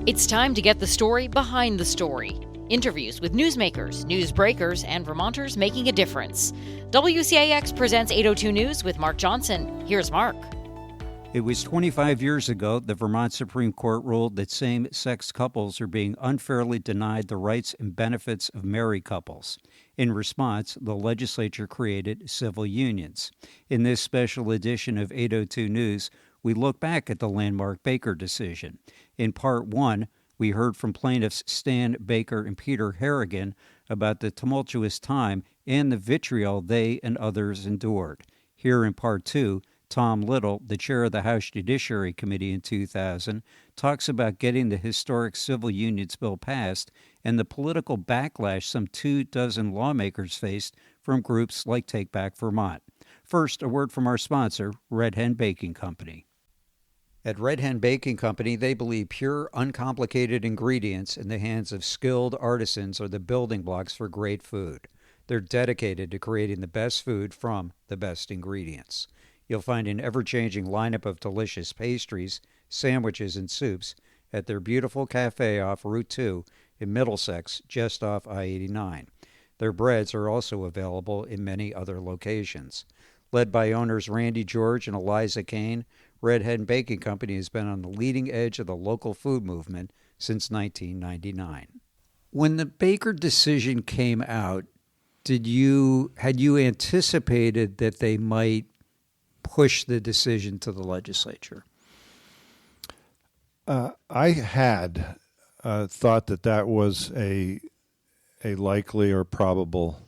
It's time to get the story behind the story. Interviews with newsmakers, news breakers, and Vermonters making a difference. WCAX presents 802 News with Mark Johnson. Here's Mark. It was 25 years ago the Vermont Supreme Court ruled that same-sex couples are being unfairly denied the rights and benefits of married couples. In response, the legislature created civil unions. In this special edition of 802 News, we look back at the landmark Baker decision. In Part 1, we heard from plaintiffs Stan Baker and Peter Harrigan about the tumultuous time and the vitriol they and others endured. Here in Part 2, Tom Little, the chair of the House Judiciary Committee in 2000, talks about getting the historic civil unions bill passed and the political backlash some 24 lawmakers faced from groups like Take Back Vermont. First, a word from our sponsor, Red Hen Baking Company. At Red Hen Baking Company, they believe pure, uncomplicated ingredients in the hands of skilled artisans are the building blocks for great food. They're dedicated to creating the best food from the best ingredients. You'll find an ever-changing lineup of delicious pastries, sandwiches, and soups at their beautiful cafe off Route 2 in Middlesex, just off I-89. Their breads are also available in many other locations. Led by owners Randy George and Eliza Kane, Red Hen Baking Company has been on the leading edge of the local food movement since 1999. When the Baker decision came out, had you anticipated that they might push the decision to the legislature? I had thought that was a likely or probable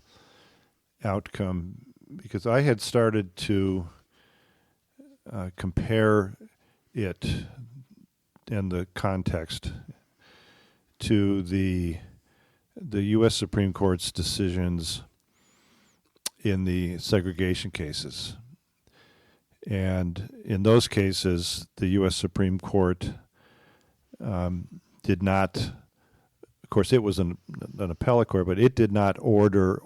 outcome because I had started to compare it in the context to the U.S. Supreme Court's decisions in the segregation cases. And in those cases, the U.S. Supreme Court did not, of course, it was an appellate court, but it did not order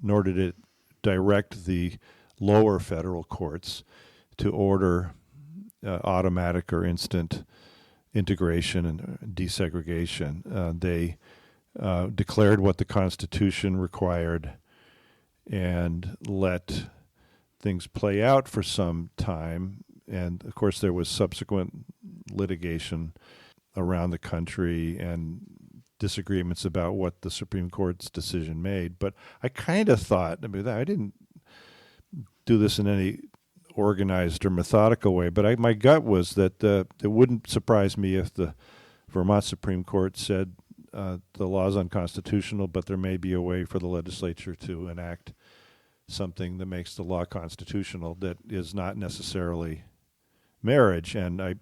nor did it direct the lower federal courts to order automatic or instant integration and desegregation. They declared what the Constitution required and let things play out for some time. And, of course, there was subsequent litigation around the country and disagreements about what the Supreme Court's decision made. But I kind of thought, I didn't do this in any organized or methodical way, but my gut was that it wouldn't surprise me if the Vermont Supreme Court said the law is unconstitutional, but there may be a way for the legislature to enact something that makes the law constitutional that is not necessarily marriage. And I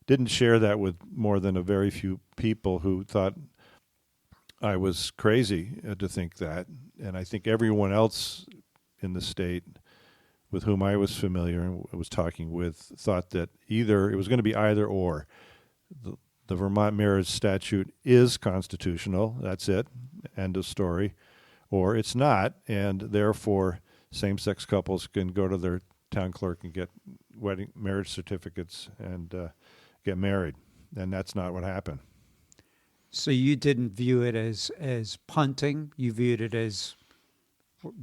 didn't share that with more than a very few people who thought I was crazy to think that. And I think everyone else in the state with whom I was familiar and was talking with thought that either it was going to be either or. The Vermont marriage statute is constitutional, that's it, end of story, or it's not, and therefore same-sex couples can go to their town clerk and get marriage certificates and get married, and that's not what happened. So you didn't view it as punting? You viewed it as...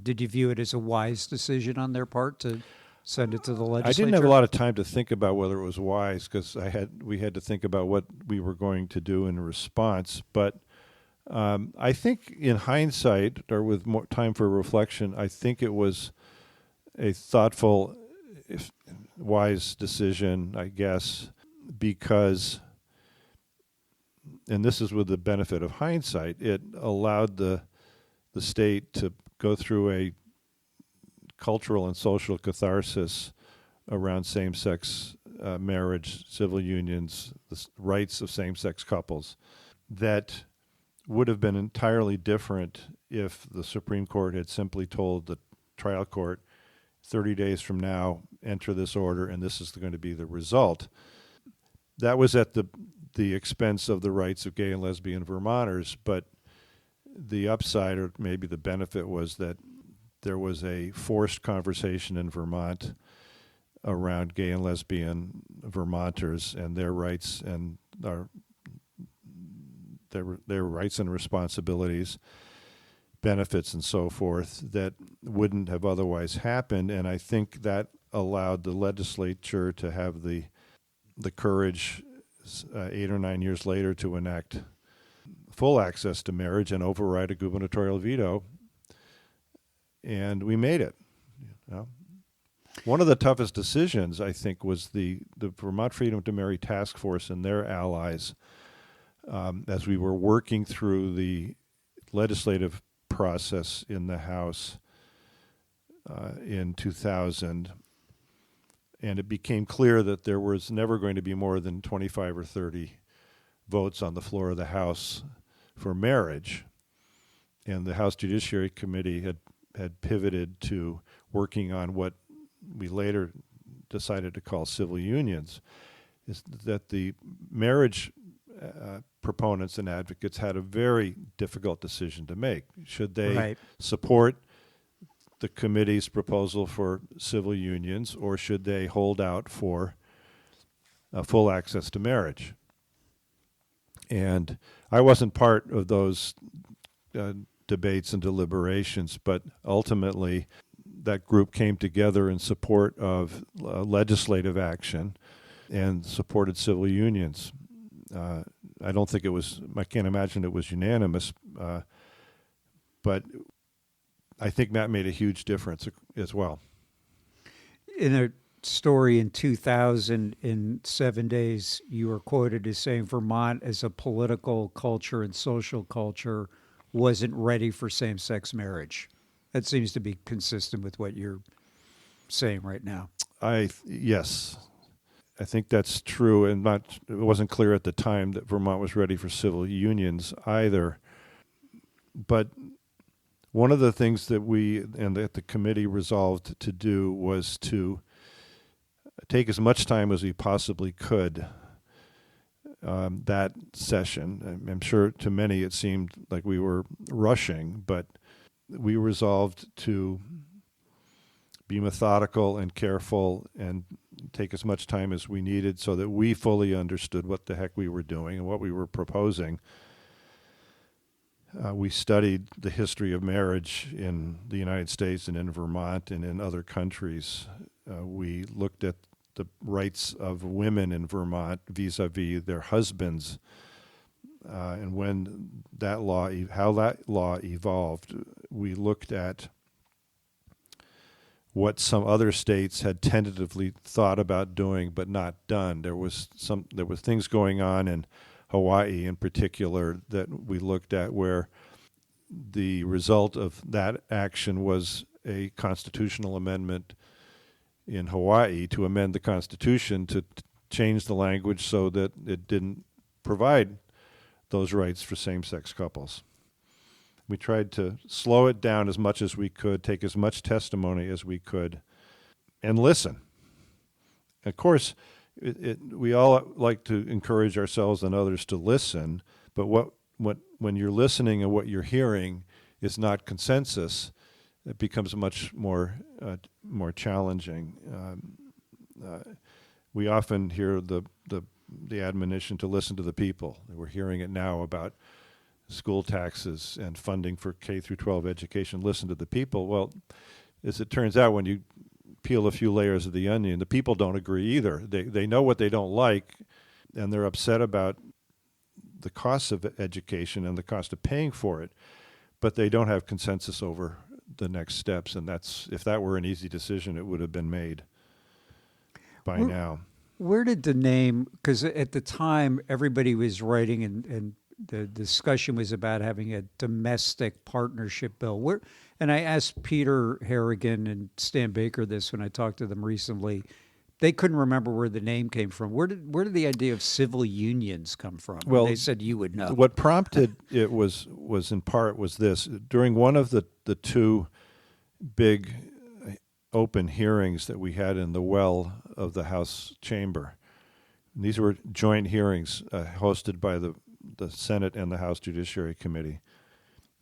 Did you view it as a wise decision on their part to send it to the legislature? I didn't have a lot of time to think about whether it was wise because we had to think about what we were going to do in response. But I think in hindsight, or with more time for reflection, I think it was a thoughtful, wise decision, I guess, because, and this is with the benefit of hindsight, it allowed the state to go through a cultural and social catharsis around same-sex marriage, civil unions, the rights of same-sex couples that would have been entirely different if the Supreme Court had simply told the trial court 30 days from now, enter this order, and this is going to be the result. That was at the expense of the rights of gay and lesbian Vermonters, but the upside, or maybe the benefit, was that there was a forced conversation in Vermont around gay and lesbian Vermonters and their rights and our their rights and responsibilities, benefits and so forth, that wouldn't have otherwise happened. And I think that allowed the legislature to have the courage 8 or 9 years later to enact full access to marriage and override a gubernatorial veto. And we made it. You know? One of the toughest decisions, I think, was the Vermont Freedom to Marry Task Force and their allies, as we were working through the legislative process in the House in 2000. And it became clear that there was never going to be more than 25 or 30 votes on the floor of the House for marriage. And the House Judiciary Committee had pivoted to working on what we later decided to call civil unions, is that the marriage proponents and advocates had a very difficult decision to make. Should they support the committee's proposal for civil unions, or should they hold out for full access to marriage? And I wasn't part of those debates and deliberations, but ultimately that group came together in support of legislative action and supported civil unions. I don't think I can't imagine it was unanimous, but I think that made a huge difference as well. In a story in 2000, in 7 days, you were quoted as saying Vermont as a political culture and social culture wasn't ready for same-sex marriage. That seems to be consistent with what you're saying right now. Yes, I think that's true, and it wasn't clear at the time that Vermont was ready for civil unions either. But one of the things that we and that the committee resolved to do was to take as much time as we possibly could that session. I'm sure to many it seemed like we were rushing, but we resolved to be methodical and careful and take as much time as we needed so that we fully understood what the heck we were doing and what we were proposing. We studied the history of marriage in the United States and in Vermont and in other countries. We looked at the rights of women in Vermont vis-a-vis their husbands, and when that law, how that law evolved. We looked at what some other states had tentatively thought about doing but not done. There was things going on in Hawaii in particular that we looked at where the result of that action was a constitutional amendment in Hawaii to amend the Constitution to change the language so that it didn't provide those rights for same-sex couples. We tried to slow it down as much as we could, take as much testimony as we could, and listen. Of course, we all like to encourage ourselves and others to listen, but when you're listening and what you're hearing is not consensus, it becomes much more challenging. We often hear the admonition to listen to the people. We're hearing it now about school taxes and funding for K through 12 education. Listen to the people. Well, as it turns out, when you peel a few layers of the onion, the people don't agree either. They know what they don't like, and they're upset about the cost of education and the cost of paying for it, but they don't have consensus over the next steps. And if that were an easy decision, it would have been made by now. Where did the name, because at the time everybody was writing and the discussion was about having a domestic partnership bill. And I asked Peter Harrigan and Stan Baker this when I talked to them recently. They couldn't remember where the name came from. Where did the idea of civil unions come from? Well, they said you would know. What prompted it was in part was this. During one of the two big open hearings that we had in the well of the House chamber, and these were joint hearings hosted by the Senate and the House Judiciary Committee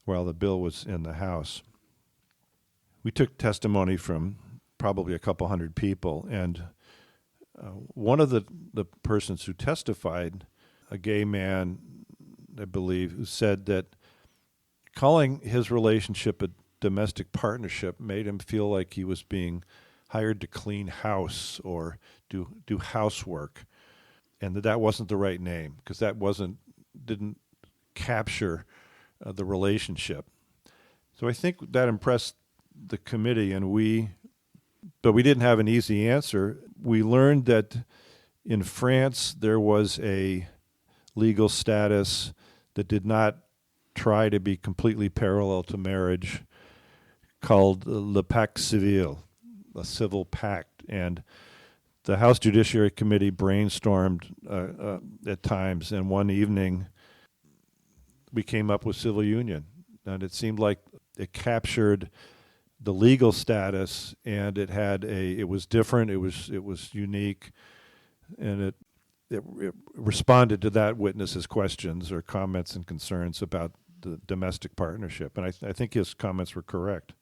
while the bill was in the House. We took testimony from probably a couple hundred people, and one of the persons who testified, a gay man I believe, who said that calling his relationship a domestic partnership made him feel like he was being hired to clean house or do housework, and that wasn't the right name because didn't capture the relationship. So I think that impressed the committee, but we didn't have an easy answer. We learned that in France there was a legal status that did not try to be completely parallel to marriage, called le pacte civil, a civil pact. And the House Judiciary Committee brainstormed at times, and one evening we came up with civil union. And it seemed like it captured the legal status, and it was different, it was unique, and it responded to that witness's questions or comments and concerns about the domestic partnership. And I think his comments were correct.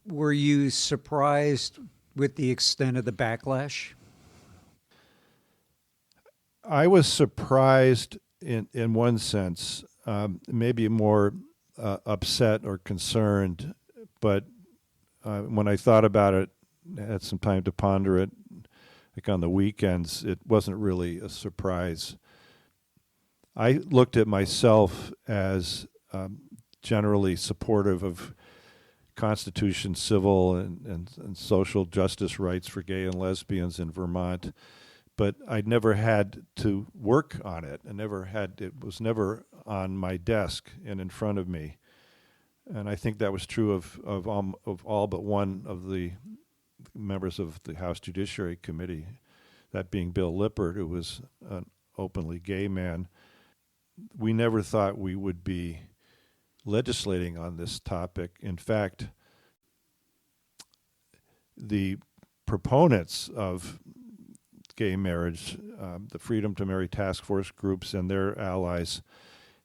Were you surprised with the extent of the backlash? I was surprised in one sense, maybe more upset or concerned, but when I thought about it, had some time to ponder it, like on the weekends, it wasn't really a surprise. I looked at myself as generally supportive of Constitution, civil, and social justice rights for gay and lesbians in Vermont, but I'd never had to work on it. It was never on my desk and in front of me. And I think that was true of all but one of the members of the House Judiciary Committee, that being Bill Lippert, who was an openly gay man. We never thought we would be legislating on this topic. In fact, the proponents of gay marriage, the Freedom to Marry task force groups and their allies,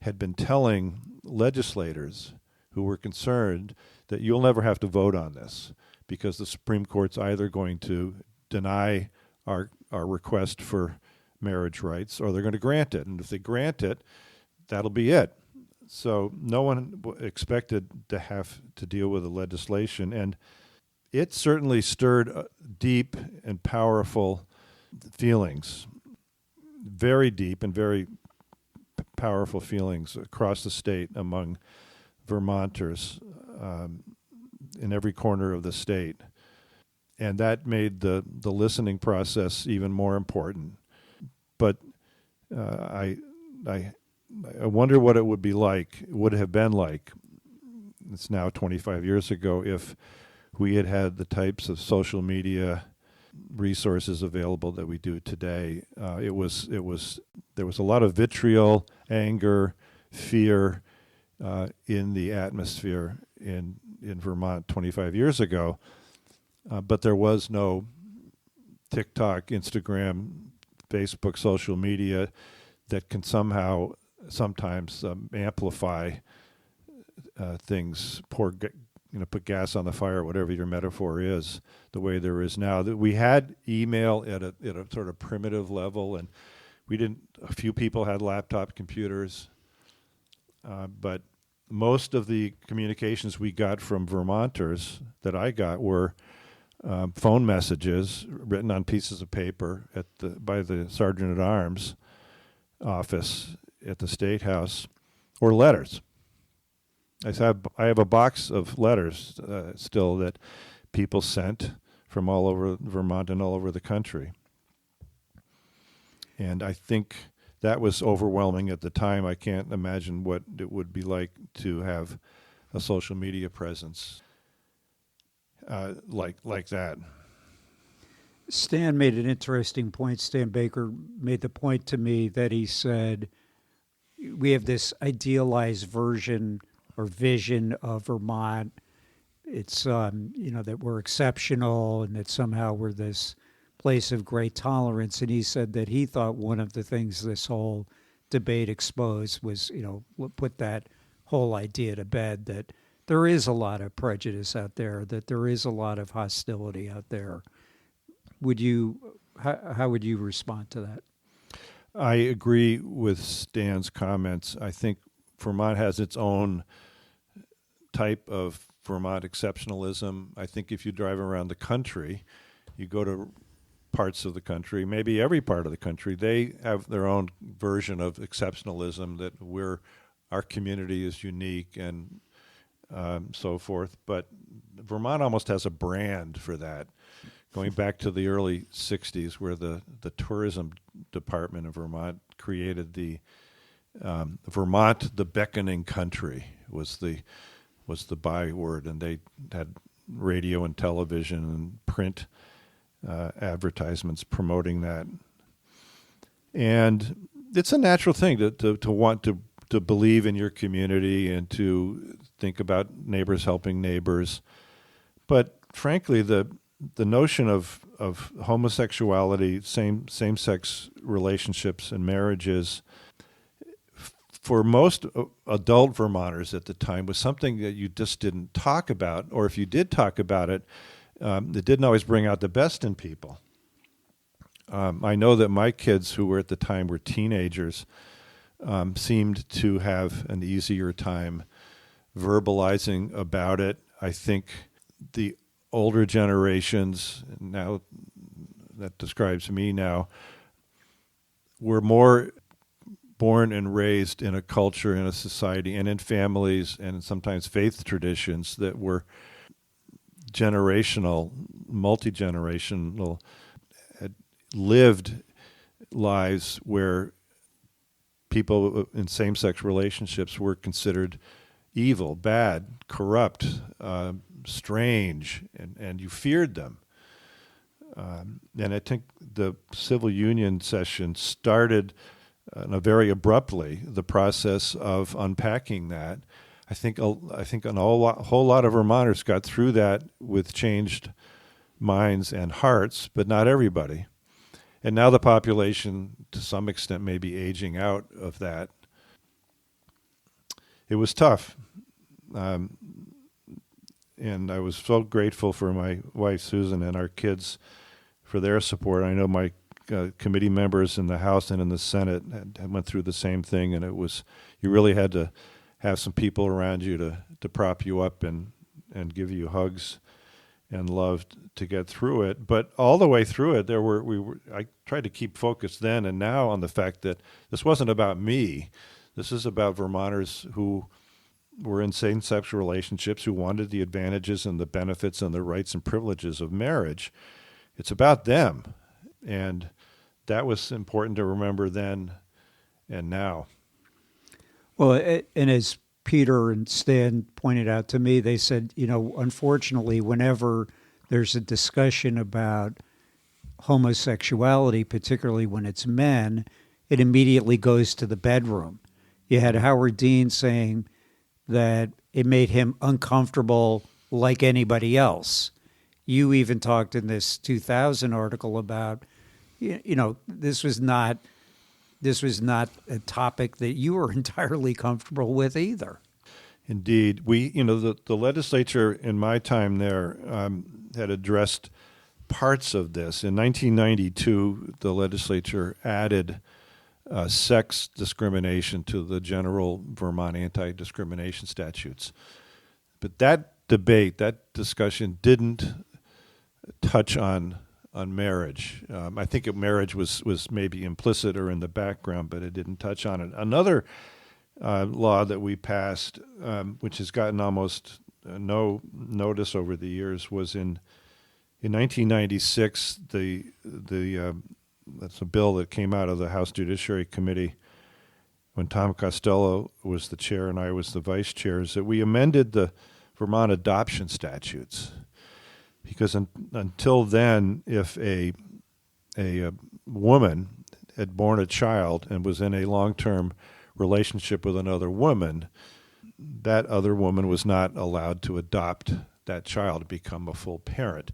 had been telling legislators who were concerned that you'll never have to vote on this because the Supreme Court's either going to deny our request for marriage rights or they're going to grant it. And if they grant it, that'll be it. So no one expected to have to deal with the legislation. And it certainly stirred deep and powerful feelings, very deep and very powerful feelings across the state among Vermonters in every corner of the state. And that made the listening process even more important. But I wonder what it would have been like, it's now 25 years ago, if we had the types of social media resources available that we do today. There was a lot of vitriol, anger, fear in the atmosphere in Vermont 25 years ago, but there was no TikTok, Instagram, Facebook, social media that can sometimes amplify things, put gas on the fire, whatever your metaphor is, the way there is now. That we had email at a sort of primitive level, and a few people had laptop computers, but most of the communications we got from Vermonters that I got were phone messages written on pieces of paper by the Sergeant at Arms office at the State House, or letters. I have a box of letters still that people sent from all over Vermont and all over the country. And I think that was overwhelming at the time. I can't imagine what it would be like to have a social media presence like that. Stan made an interesting point. Stan Baker made the point to me that he said, we have this idealized version or vision of Vermont. It's, that we're exceptional and that somehow we're this place of great tolerance. And he said that he thought one of the things this whole debate exposed was, put that whole idea to bed, that there is a lot of prejudice out there, that there is a lot of hostility out there. How would you respond to that? I agree with Stan's comments. I think Vermont has its own type of Vermont exceptionalism. I think if you drive around the country, you go to parts of the country, maybe every part of the country, they have their own version of exceptionalism, that our community is unique and so forth. But Vermont almost has a brand for that, going back to the early 60s, where the tourism department of Vermont created the Vermont, the beckoning country was the byword, and they had radio and television and print advertisements promoting that. And it's a natural thing to want to believe in your community and to think about neighbors helping neighbors. But frankly, the notion of homosexuality, same-sex relationships and marriages, for most adult Vermonters at the time, was something that you just didn't talk about, or if you did talk about it, it didn't always bring out the best in people. I know that my kids, who were at the time were teenagers, seemed to have an easier time verbalizing about it. I think the older generations, now that describes me now, were more born and raised in a culture, in a society, and in families, and sometimes faith traditions that were generational, multi-generational, had lived lives where people in same-sex relationships were considered evil, bad, corrupt, strange, and you feared them. And I think the civil union session started very abruptly the process of unpacking that. I think a whole lot of Vermonters got through that with changed minds and hearts, but not everybody. And now the population, to some extent, may be aging out of that. It was tough. And I was so grateful for my wife, Susan, and our kids for their support. I know my committee members in the House and in the Senate had went through the same thing, and you really had to have some people around you to prop you up and give you hugs and love to get through it. But all the way through it, I tried to keep focused then and now on the fact that this wasn't about me. This is about Vermonters who were in same-sex relationships, who wanted the advantages and the benefits and the rights and privileges of marriage. It's about them. And that was important to remember then and now. Well, and as Peter and Stan pointed out to me, they said, unfortunately, whenever there's a discussion about homosexuality, particularly when it's men, it immediately goes to the bedroom. You had Howard Dean saying that it made him uncomfortable like anybody else. You even talked in this 2000 article about, this was not a topic that you were entirely comfortable with either. Indeed. The legislature in my time there had addressed parts of this. In 1992, the legislature added sex discrimination to the general Vermont anti-discrimination statutes. But that discussion didn't touch on marriage. I think marriage was maybe implicit or in the background, but it didn't touch on it. Another law that we passed, which has gotten almost no notice over the years, was in 1996. That's a bill that came out of the House Judiciary Committee when Tom Costello was the chair and I was the vice chair, is that we amended the Vermont adoption statutes. Because until then, if a woman had born a child and was in a long-term relationship with another woman, that other woman was not allowed to adopt that child to become a full parent.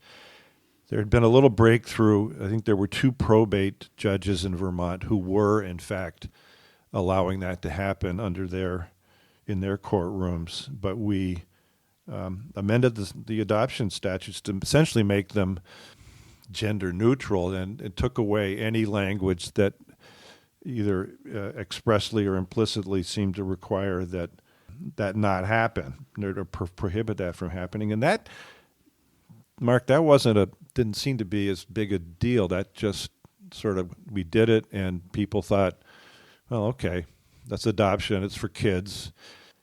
There had been a little breakthrough. I think there were 2 probate judges in Vermont who were, in fact, allowing that to happen in their courtrooms. But we amended the adoption statutes to essentially make them gender neutral, and it took away any language that either expressly or implicitly seemed to require that not happen, or to prohibit that from happening. And that, Mark, that didn't seem to be as big a deal. That just sort of, we did it, and people thought, well, okay, that's adoption, it's for kids.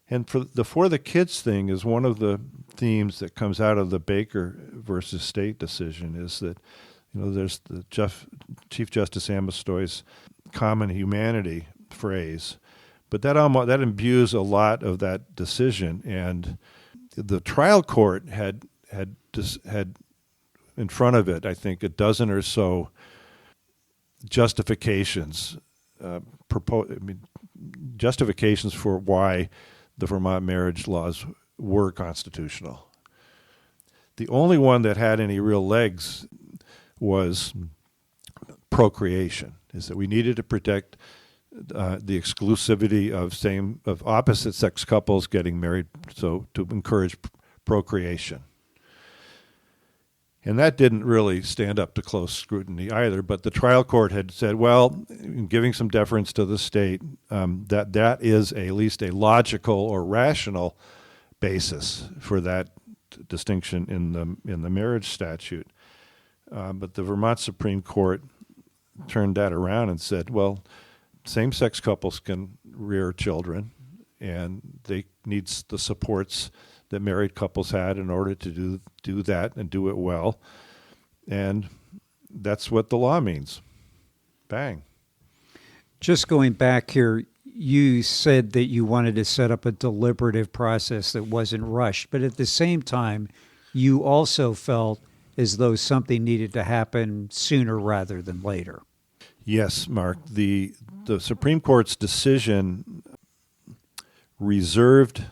And for the kids thing is one of the themes that comes out of the Baker versus State decision, is that, there's the Chief Justice Amestoy's common humanity phrase, but that imbues a lot of that decision. And the trial court had in front of it, I think, a dozen or so justifications, justifications for why the Vermont marriage laws were constitutional. The only one that had any real legs was procreation, is that we needed to protect the exclusivity of opposite sex couples getting married, so to encourage procreation. And that didn't really stand up to close scrutiny either, but the trial court had said, well, in giving some deference to the state, that is at least a logical or rational basis for that distinction in the marriage statute. But the Vermont Supreme Court turned that around and said, well, same-sex couples can rear children, and they need the supports that married couples had in order to do that and do it well. And that's what the law means. Bang. Just going back here, you said that you wanted to set up a deliberative process that wasn't rushed, but at the same time, you also felt as though something needed to happen sooner rather than later. Yes, Mark. The Supreme Court's decision reserved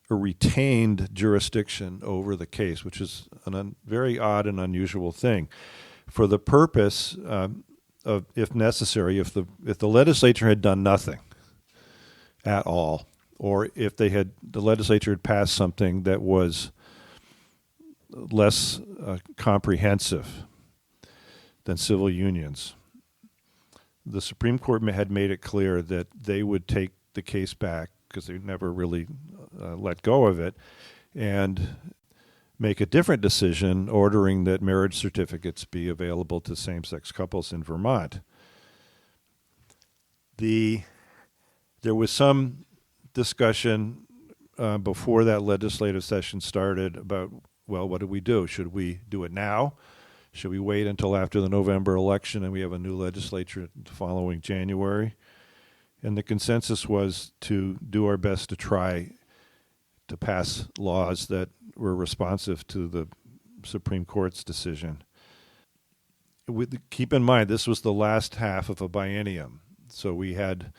or retained jurisdiction over the case, which is a very odd and unusual thing, for the purpose of, if necessary, if the legislature had done nothing at all, or if the legislature had passed something that was less comprehensive than civil unions. The Supreme Court had made it clear that they would take the case back, because they never really let go of it, and make a different decision ordering that marriage certificates be available to same-sex couples in Vermont. There was some discussion before that legislative session started about, well, what do we do? Should we do it now? Should we wait until after the November election and we have a new legislature the following January? And the consensus was to do our best to try to pass laws that were responsive to the Supreme Court's decision. Keep in mind, this was the last half of a biennium. So we had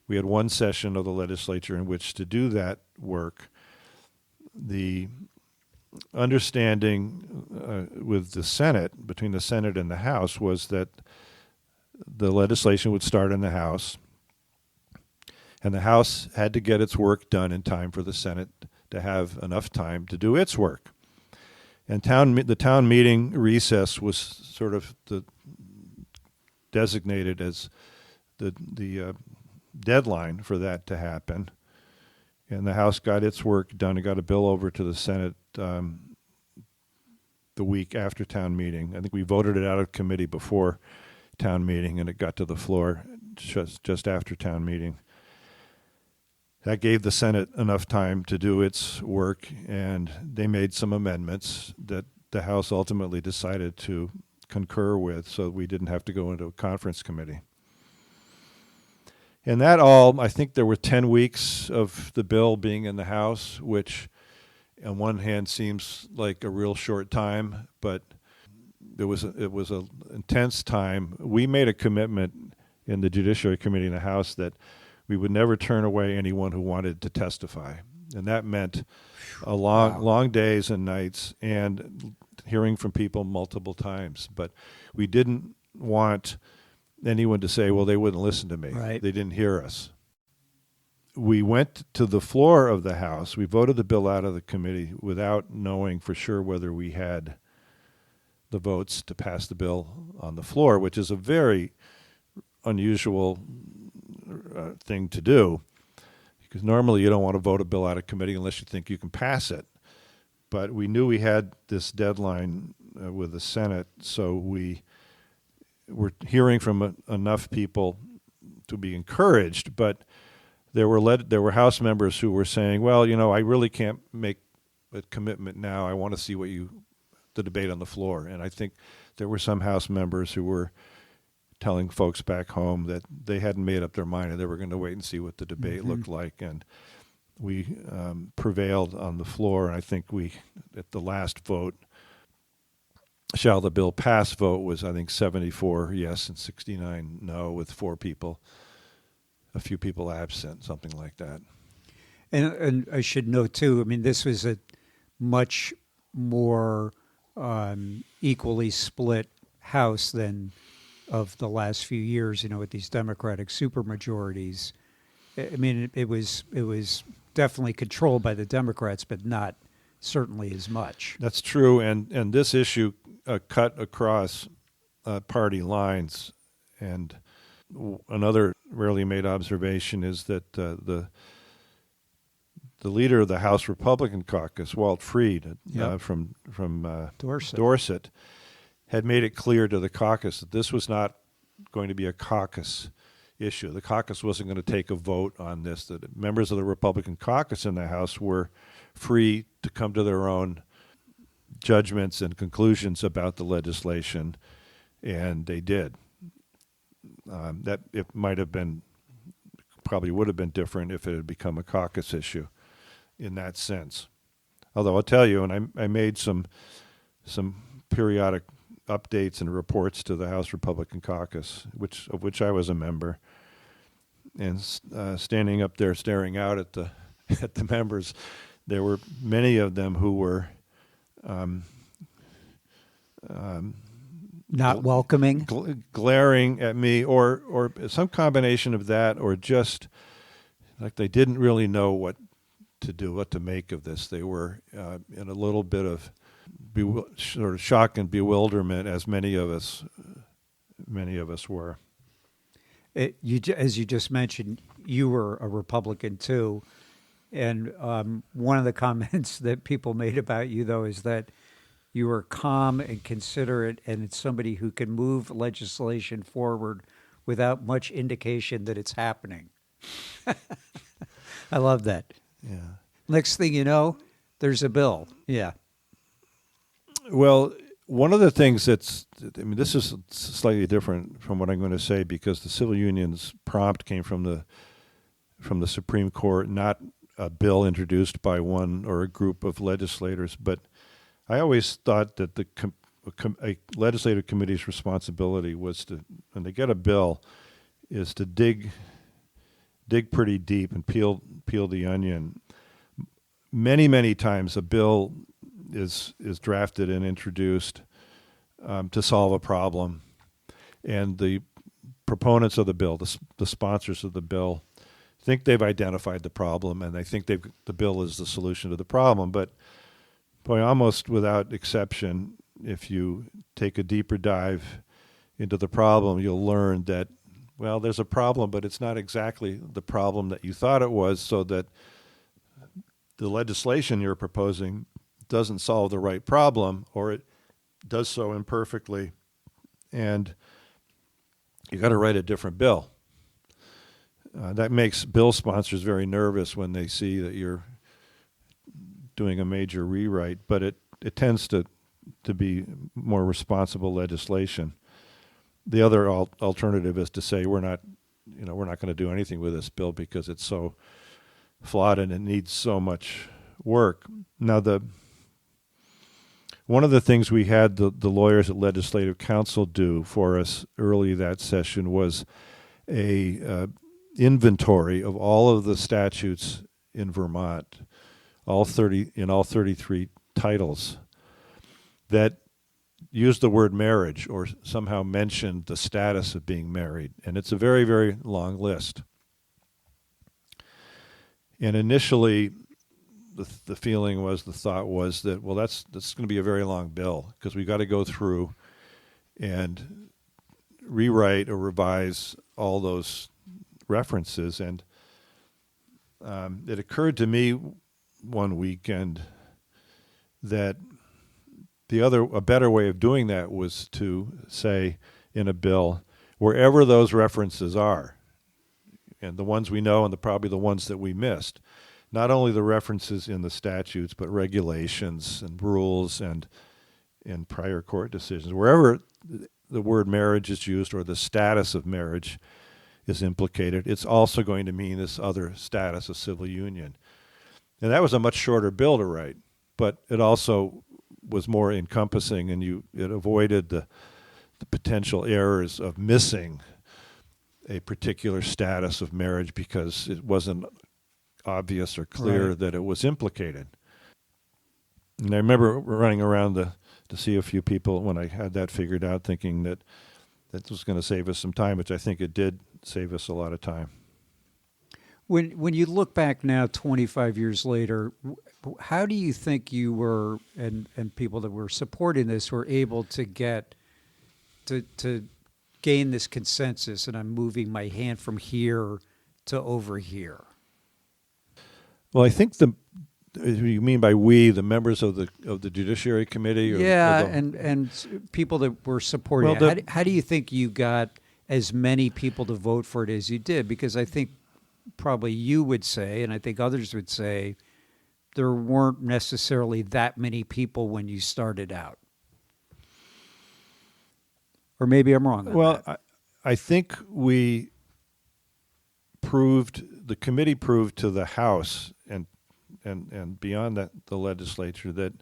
one session of the legislature in which to do that work. The understanding with the Senate, between the Senate and the House, was that the legislation would start in the House, and the House had to get its work done in time for the Senate to have enough time to do its work. And the town meeting recess was sort of designated as the deadline for that to happen. And the House got its work done. It got a bill over to the Senate the week after town meeting. I think we voted it out of committee before town meeting, and it got to the floor just after town meeting. That gave the Senate enough time to do its work, and they made some amendments that the House ultimately decided to concur with, so we didn't have to go into a conference committee. And that all, I think there were 10 weeks of the bill being in the House, which on one hand seems like a real short time, but it was an intense time. We made a commitment in the Judiciary Committee in the House that we would never turn away anyone who wanted to testify. And that meant long days and nights and hearing from people multiple times. But we didn't want anyone to say, well, they wouldn't listen to me. Right. They didn't hear us. We went to the floor of the House. We voted the bill out of the committee without knowing for sure whether we had the votes to pass the bill on the floor, which is a very unusual thing to do, because normally you don't want to vote a bill out of committee unless you think you can pass it. But we knew we had this deadline with the Senate, so we were hearing from enough people to be encouraged. But there were House members who were saying, "Well, I really can't make a commitment now. I want to see the debate on the floor." And I think there were some House members who were telling folks back home that they hadn't made up their mind and they were going to wait and see what the debate looked like. And we prevailed on the floor. And I think at the last vote, shall the bill pass vote was, I think, 74 yes and 69 no, with a few people absent, something like that. And I should note, too, I mean, this was a much more equally split House than of the last few years, with these Democratic supermajorities. I mean, it was definitely controlled by the Democrats, but not certainly as much. That's true, and this issue cut across party lines. And another rarely made observation is that the leader of the House Republican caucus, Walt Freed, from Dorset, had made it clear to the caucus that this was not going to be a caucus issue. The caucus wasn't going to take a vote on this. That members of the Republican caucus in the House were free to come to their own judgments and conclusions about the legislation, and they did. That it probably would have been different if it had become a caucus issue in that sense. Although I'll tell you, and I made some periodic updates and reports to the House Republican caucus, of which I was a member, and standing up there staring out at the members, there were many of them who were not welcoming, glaring at me, or some combination of that, or just like they didn't really know what to do, what to make of this. They were in a little bit of sort of shock and bewilderment, as many of us were. As you just mentioned, you were a Republican too, and one of the comments that people made about you, though, is that you were calm and considerate, and it's somebody who can move legislation forward without much indication that it's happening. I love that. Yeah. Next thing you know, there's a bill. Yeah. Well, one of the things this is slightly different from what I'm going to say, because the civil unions prompt came from the Supreme Court, not a bill introduced by one or a group of legislators. But I always thought that a legislative committee's responsibility was to, when they get a bill, is to dig pretty deep and peel the onion. Many, many times a bill is drafted and introduced to solve a problem, and the proponents of the bill, the sponsors of the bill, think they've identified the problem, and they think the bill is the solution to the problem. But boy, almost without exception, if you take a deeper dive into the problem, you'll learn that, well, there's a problem, but it's not exactly the problem that you thought it was, so that the legislation you're proposing doesn't solve the right problem, or it does so imperfectly, and you got to write a different bill. That makes bill sponsors very nervous when they see that you're doing a major rewrite, but it tends to be more responsible legislation. The other alternative is to say we're not going to do anything with this bill because it's so flawed and it needs so much work. Now, one of the things we had the lawyers at Legislative Council do for us early that session was a inventory of all of the statutes in Vermont, all 33 titles that used the word marriage or somehow mentioned the status of being married. And it's a very, very long list. And initially, the thought was that, well, that's going to be a very long bill because we got to go through and rewrite or revise all those references. And it occurred to me one weekend that a better way of doing that was to say in a bill, wherever those references are, and the ones we know and probably the ones that we missed, not only the references in the statutes, but regulations and rules and in prior court decisions, wherever the word marriage is used or the status of marriage is implicated, it's also going to mean this other status of civil union. And that was a much shorter bill to write, but it also was more encompassing, and it avoided the potential errors of missing a particular status of marriage because it wasn't obvious or clear that it was implicated. And I remember running around to see a few people when I had that figured out, thinking that was going to save us some time, which I think it did save us a lot of time. When you look back now, 25 years later, how do you think you were, and people that were supporting this, were able to get to gain this consensus, and I'm moving my hand from here to over here? Well, I think you mean by we, the members of the Judiciary Committee? Or and people that were supporting it. How do you think you got as many people to vote for it as you did? Because I think probably you would say, and I think others would say, there weren't necessarily that many people when you started out. Or maybe I'm wrong on that. I think the committee proved to the House and beyond that, the legislature, that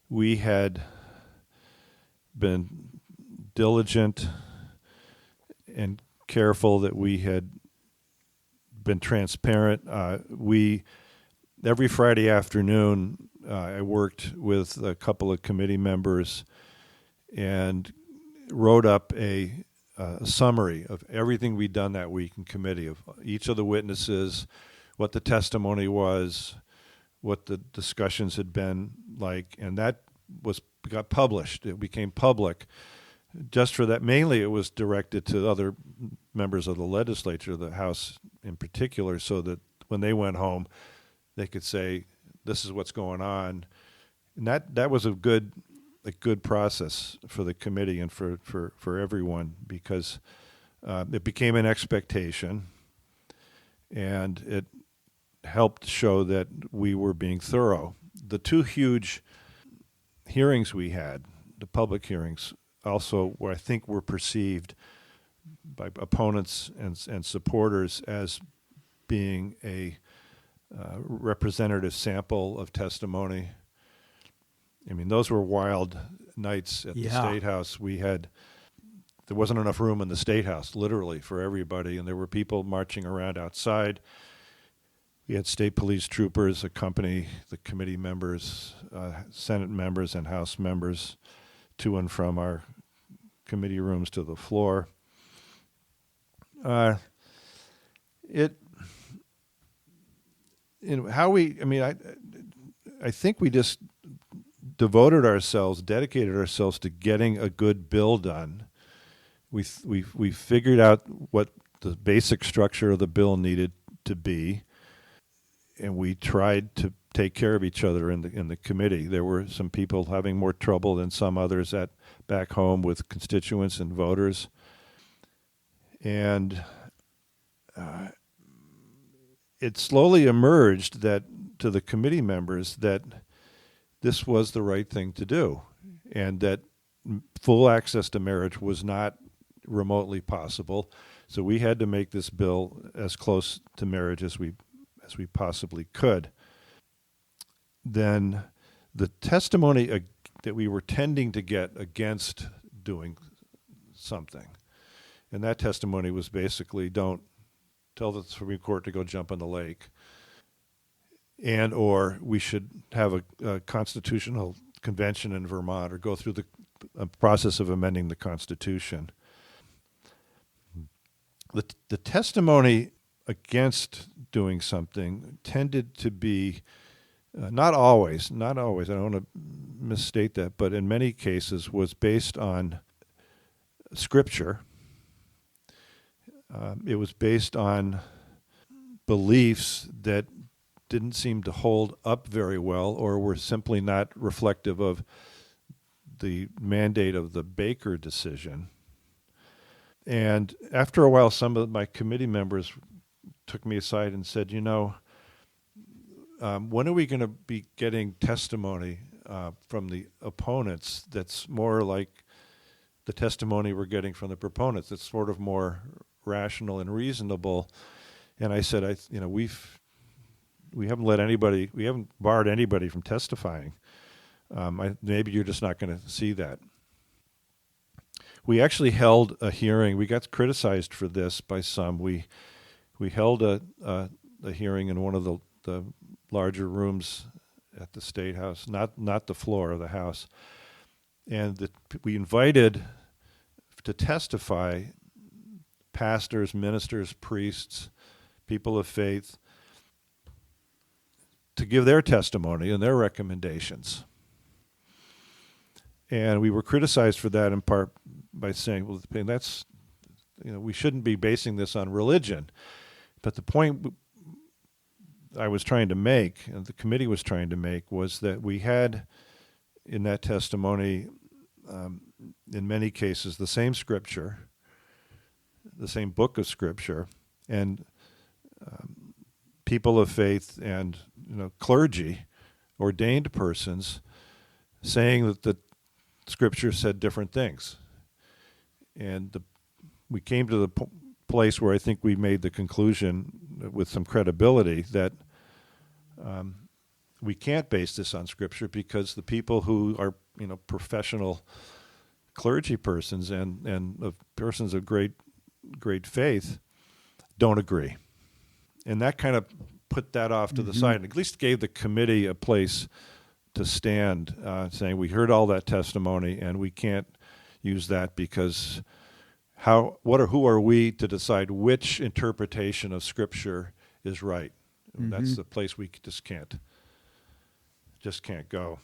we had been diligent and careful, that we had been transparent. Every Friday afternoon, I worked with a couple of committee members and wrote up a summary of everything we'd done that week in committee, of each of the witnesses, what the testimony was, what the discussions had been like, and that got published. It became public. Just for that, mainly it was directed to other members of the legislature, the House in particular, so that when they went home, they could say, "This is what's going on," and that was a good process for the committee and for everyone, because it became an expectation, and it helped show that we were being thorough. The two huge hearings we had, the public hearings, also where I think were perceived by opponents and supporters as being a representative sample of testimony. I mean, those were wild nights at the State House. There wasn't enough room in the State House, literally, for everybody, and there were people marching around outside. We had state police troopers accompany the committee members, Senate members, and House members to and from our committee rooms to the floor. I think we just dedicated ourselves to getting a good bill done. We figured out what the basic structure of the bill needed to be, and we tried to take care of each other in the committee. There were some people having more trouble than some others back home with constituents and voters, and it slowly emerged to the committee members that this was the right thing to do, and that full access to marriage was not remotely possible. So we had to make this bill as close to marriage as we possibly could. Then the testimony that we were tending to get against doing something, and that testimony was basically, don't tell the Supreme Court to go jump in the lake, and or we should have a constitutional convention in Vermont or go through the process of amending the Constitution. The testimony against doing something tended to be, not always, I don't want to misstate that, but in many cases was based on Scripture, It was based on beliefs that didn't seem to hold up very well or were simply not reflective of the mandate of the Baker decision. And after a while, some of my committee members took me aside and said, when are we going to be getting testimony from the opponents that's more like the testimony we're getting from the proponents? It's sort of more rational and reasonable. And I said, we haven't barred anybody from testifying. Maybe you're just not going to see that. We actually held a hearing. We got criticized for this by some. We held a hearing in one of the larger rooms at the State House, not the floor of the House, and we invited to testify pastors, ministers, priests, people of faith, to give their testimony and their recommendations. And we were criticized for that in part by saying, well, that's, we shouldn't be basing this on religion. But the point I was trying to make, and the committee was trying to make, was that we had in that testimony, in many cases, the same scripture, the same book of scripture, and people of faith and clergy, ordained persons, saying that the scripture said different things. And we came to the place where I think we made the conclusion with some credibility that we can't base this on scripture because the people who are professional clergy persons and persons of great faith don't agree. And that kind of put that off to the side, and at least gave the committee a place to stand, saying we heard all that testimony and we can't use that because who are we to decide which interpretation of Scripture is right? Mm-hmm. That's the place we just can't go.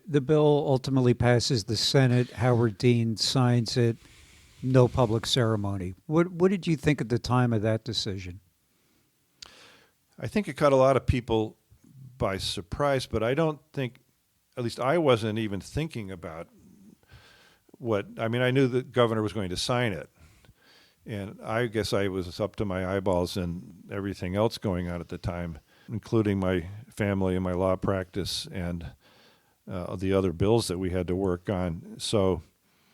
The bill ultimately passes the Senate. Howard Dean signs it. No public ceremony. What did you think at the time of that decision? I think it caught a lot of people by surprise, but I don't think, at least I wasn't even thinking about I knew the governor was going to sign it. And I guess I was up to my eyeballs in everything else going on at the time, including my family and my law practice and the other bills that we had to work on. So,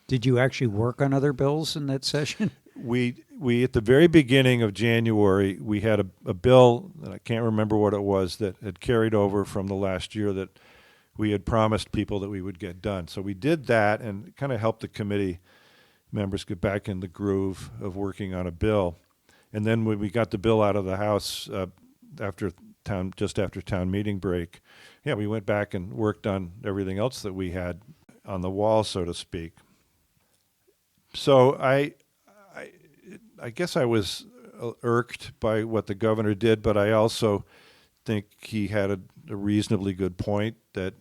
did you actually work on other bills in that session? We at the very beginning of January, we had a bill, and I can't remember what it was, that had carried over from the last year that we had promised people that we would get done. So we did that and kind of helped the committee members get back in the groove of working on a bill. And then when we got the bill out of the House just after town meeting break, we went back and worked on everything else that we had on the wall, so to speak. So I guess I was irked by what the governor did, but I also think he had a reasonably good point that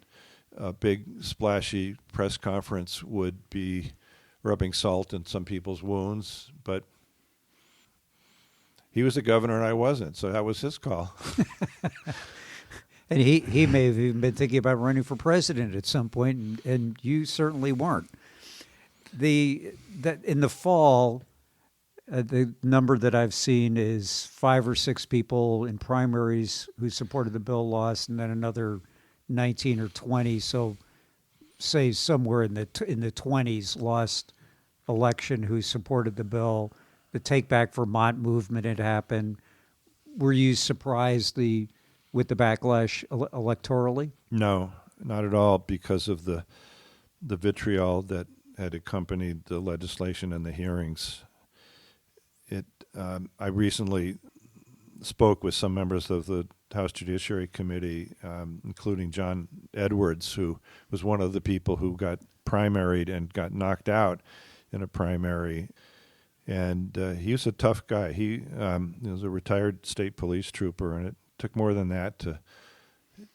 a big, splashy press conference would be rubbing salt in some people's wounds. But he was the governor and I wasn't, so that was his call. And he may have even been thinking about running for president at some point, and you certainly weren't. That in the fall, the number that I've seen is 5 or 6 people in primaries who supported the bill lost, and then another 19 or 20. So, say somewhere in the 20s lost election who supported the bill. The Take Back Vermont movement had happened. Were you surprised with the backlash electorally? No, not at all, because of the vitriol that had accompanied the legislation and the hearings. I recently spoke with some members of the House Judiciary Committee, including John Edwards, who was one of the people who got primaried and got knocked out in a primary. And he was a tough guy. He was a retired state police trooper, and it took more than that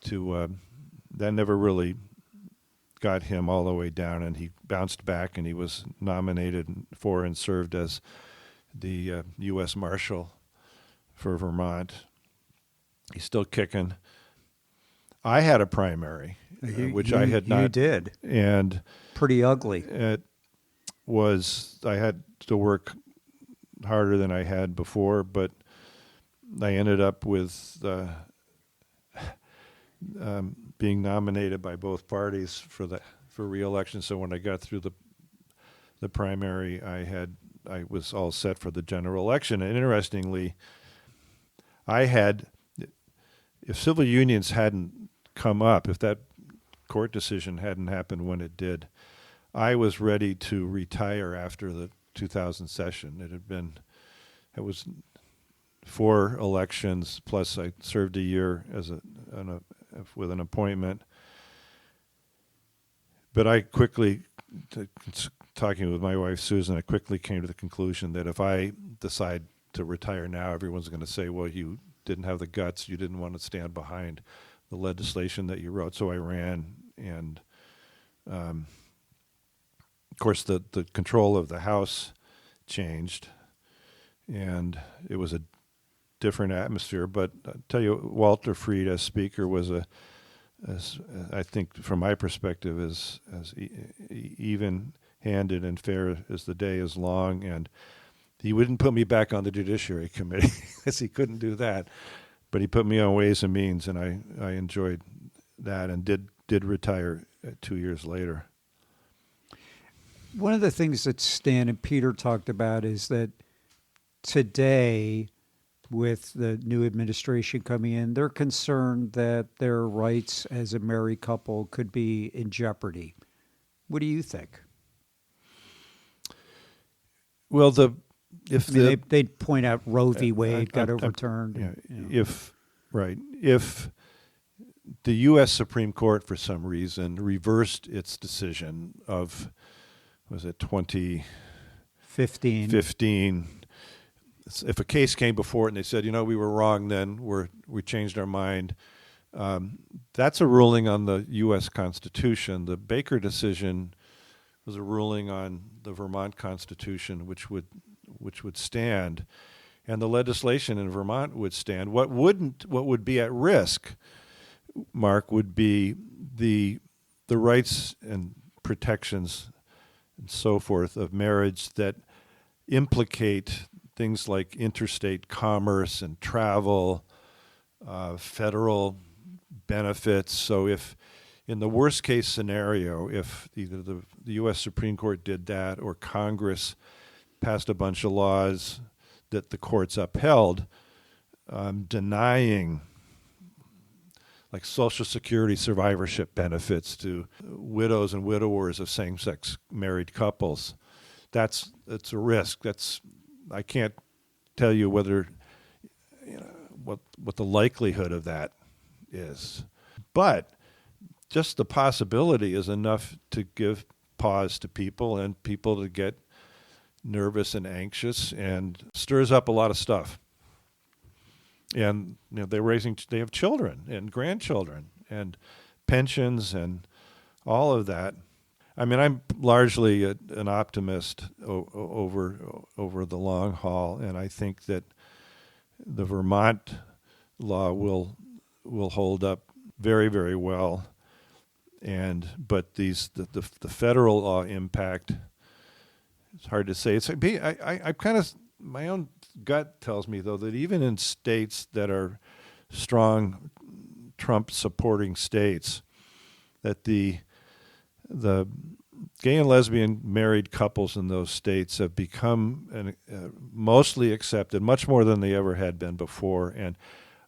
that never really got him all the way down, and he bounced back, and he was nominated for and served as the U.S. Marshal for Vermont. He's still kicking. I had a primary, which I had not. You did. And pretty ugly. It was, I had to work harder than I had before, but I ended up with being nominated by both parties for re-election. So when I got through the primary, I was all set for the general election. And interestingly, if civil unions hadn't come up, if that court decision hadn't happened when it did, I was ready to retire after the 2000 session. It was 4 elections, plus I served a year with an appointment. But I quickly, talking with my wife Susan, I quickly came to the conclusion that if I decide to retire now, everyone's going to say, well, you didn't have the guts, you didn't want to stand behind the legislation that you wrote. So I ran, and of course the control of the House changed, and it was a different atmosphere. But I tell you, Walter Fried as Speaker was I think from my perspective, as even-handed and fair as the day is long, and he wouldn't put me back on the Judiciary Committee because he couldn't do that, but he put me on Ways and Means, and I enjoyed that and did retire 2 years later. One of the things that Stan and Peter talked about is that today, with the new administration coming in, they're concerned that their rights as a married couple could be in jeopardy. What do you think? Well, they'd point out Roe v. Wade got overturned. If the U.S. Supreme Court, for some reason, reversed its decision of, was it 2015? If a case came before it and they said, we were wrong then, we changed our mind, that's a ruling on the U.S. Constitution. The Baker decision was a ruling on the Vermont Constitution, which would stand, and the legislation in Vermont would stand. What would be at risk, Mark, would be the rights and protections and so forth of marriage that implicate things like interstate commerce and travel, federal benefits. So if, in the worst case scenario, if either the U.S. Supreme Court did that or Congress passed a bunch of laws that the courts upheld, denying like Social Security survivorship benefits to widows and widowers of same-sex married couples, it's a risk. I can't tell you whether what the likelihood of that is, but just the possibility is enough to give pause to people and people to get nervous and anxious, and stirs up a lot of stuff. And they have children and grandchildren and pensions and all of that. I mean, I'm largely an optimist over the long haul, and I think that the Vermont law will hold up very, very well. But the federal law impact, it's hard to say. I kind of, my own gut tells me though that even in states that are strong Trump supporting states, that the gay and lesbian married couples in those states have become mostly accepted, much more than they ever had been before. And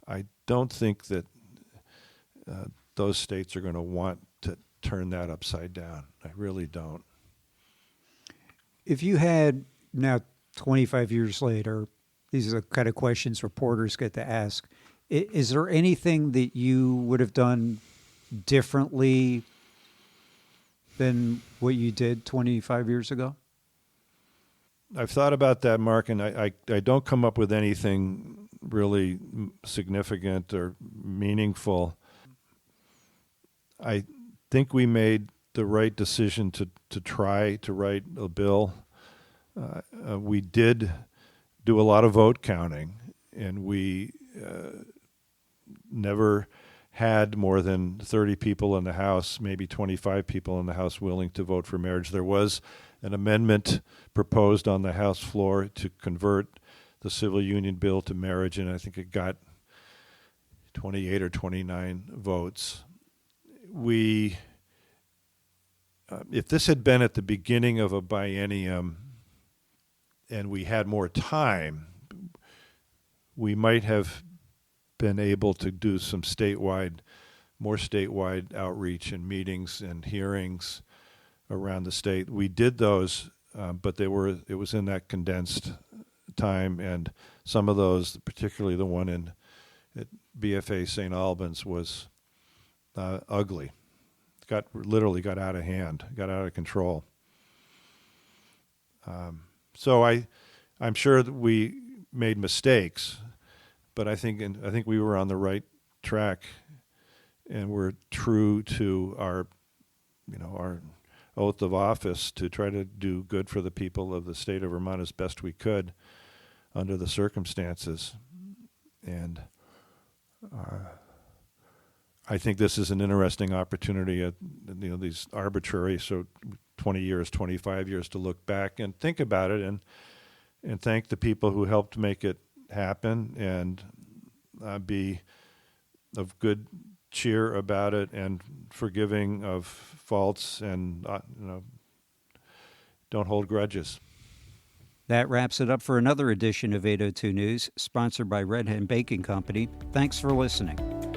I don't think that those states are going to want to turn that upside down. I really don't. If you had now 25 years later, these are the kind of questions reporters get to ask. Is there anything that you would have done differently than what you did 25 years ago? I've thought about that, Mark, and I don't come up with anything really significant or meaningful. I think we made the right decision to try to write a bill. We did do a lot of vote counting, and we never had more than 30 people in the House, maybe 25 people in the House willing to vote for marriage. There was an amendment proposed on the House floor to convert the civil union bill to marriage, and I think it got 28 or 29 votes. If this had been at the beginning of a biennium and we had more time, we might have been able to do some more statewide outreach and meetings and hearings around the state. We did those, but it was in that condensed time, and some of those, particularly the one at BFA St. Albans, was ugly. Literally got out of hand, got out of control. So I'm sure that we made mistakes, but I think we were on the right track, and we're true to our oath of office to try to do good for the people of the state of Vermont as best we could under the circumstances. And I think this is an interesting opportunity at these arbitrary 20 years, 25 years to look back and think about it and thank the people who helped make it happen, and be of good cheer about it and forgiving of faults, and don't hold grudges. That wraps it up for another edition of 802 News, sponsored by Red Hen Baking Company. Thanks for listening.